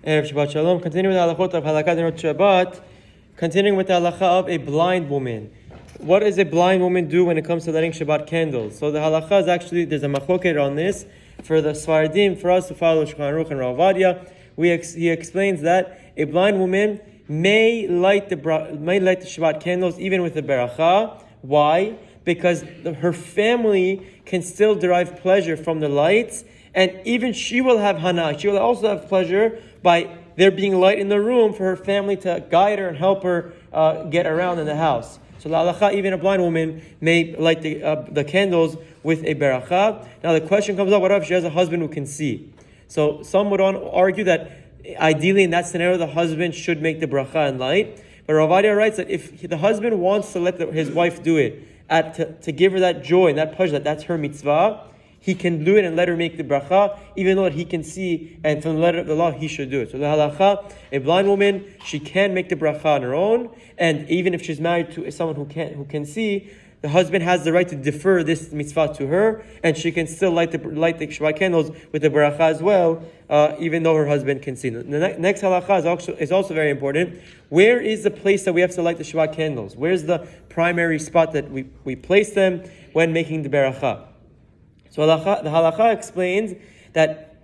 Erev Shabbat Shalom. Continuing with the Halachot of Halakha Shabbat, continuing with the Halacha of a blind woman. What does a blind woman do when it comes to lighting Shabbat candles? So the Halacha is actually, there's a machloket on this. For the Sfaradim, for us to follow Shulchan Aruch and Rav Ovadia, he explains that a blind woman may light the Shabbat candles even with the beracha. Why? Because her family can still derive pleasure from the lights, and even she will have hana. She will also have pleasure by there being light in the room for her family to guide her and help her get around in the house. So the halacha, even a blind woman may light the candles with a beracha. Now the question comes up: what if she has a husband who can see? So some would argue that ideally in that scenario the husband should make the beracha and light. But Rav Ovadia writes that if the husband wants to let his wife do it to give her that joy and that pleasure, that's her mitzvah, he can do it and let her make the bracha, even though he can see, and from the letter of the law, he should do it. So the halacha, a blind woman, she can make the bracha on her own, and even if she's married to someone who can see, the husband has the right to defer this mitzvah to her, and she can still light the Shabbat candles with the bracha as well, even though her husband can see. The next halacha is also very important. Where is the place that we have to light the Shabbat candles? Where's the primary spot that we place them when making the beracha? So the halacha explains that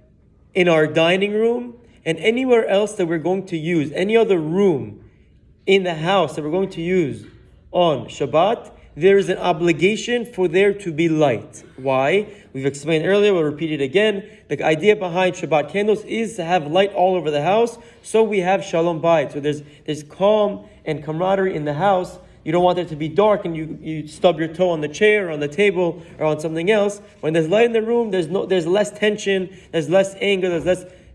in our dining room and anywhere else that we're going to use, any other room in the house that we're going to use on Shabbat, there is an obligation for there to be light. Why? We've explained earlier, we'll repeat it again. The idea behind Shabbat candles is to have light all over the house, so we have shalom bayit. So there's calm and camaraderie in the house. You don't want it to be dark and you stub your toe on the chair or on the table or on something else. When there's light in the room, there's less tension, there's less anger,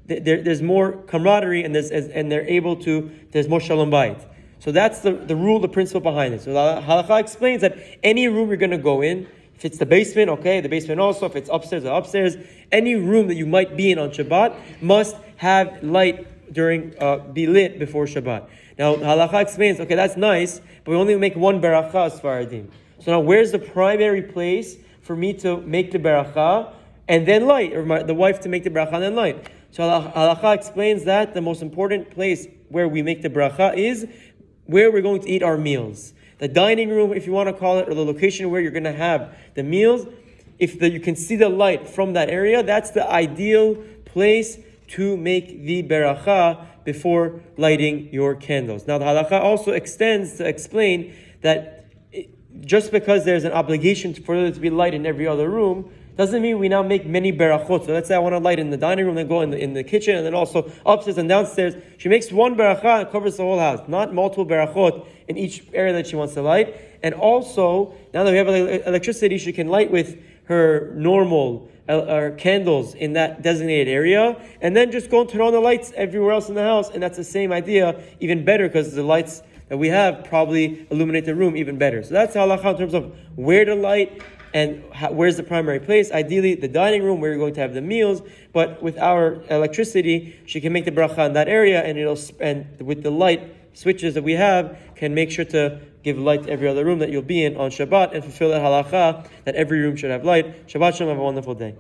there's more camaraderie, and there's more shalom bayit. So that's the rule, the principle behind it. So the halacha explains that any room you're going to go in, if it's the basement, okay, the basement also, if it's upstairs, any room that you might be in on Shabbat must have light be lit before Shabbat. Now, halacha explains, okay, that's nice, but we only make one beracha as Sfaradim. So now, where's the primary place for me to make the beracha and then light, or the wife to make the beracha and then light? So halacha explains that the most important place where we make the beracha is where we're going to eat our meals. The dining room, if you want to call it, or the location where you're going to have the meals, you can see the light from that area, that's the ideal place to make the beracha before lighting your candles. Now the halacha also extends to explain that just because there's an obligation for there to be light in every other room, doesn't mean we now make many berachot. So let's say I want to light in the dining room, then go in the kitchen, and then also upstairs and downstairs. She makes one beracha and covers the whole house, not multiple berachot in each area that she wants to light. And also, now that we have electricity, she can light with her normal candles in that designated area, and then just go and turn on the lights everywhere else in the house, and that's the same idea, even better, because the lights that we have probably illuminate the room even better. So that's halacha in terms of where to light and where's the primary place. Ideally, the dining room where you're going to have the meals, but with our electricity, she can make the bracha in that area, and with the light switches that we have, can make sure to give light to every other room that you'll be in on Shabbat and fulfill that halacha that every room should have light. Shabbat shalom, have a wonderful day.